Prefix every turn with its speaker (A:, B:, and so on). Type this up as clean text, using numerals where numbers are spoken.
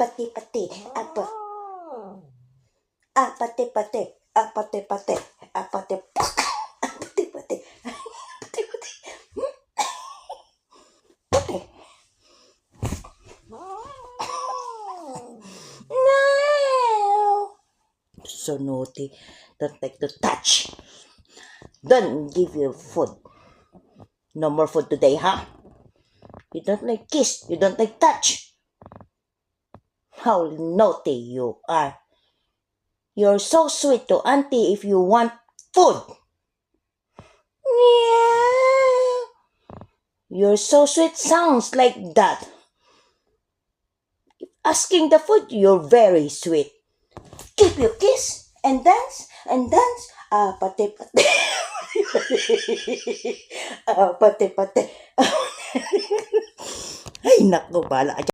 A: pati-pati, pati-pati, pati-pati, pati-pati, pati-pati, pati. No! So naughty. Don't like to touch. Don't give you food. No more food today, huh? You don't like kiss. You don't like touch. How naughty you are. You're so sweet to auntie if you want food. Yeah. You're so sweet sounds like that. Asking the food, you're very sweet. Give you kiss and dance and dance. Pati-pati. Pati-pati. Ay, naku, bala.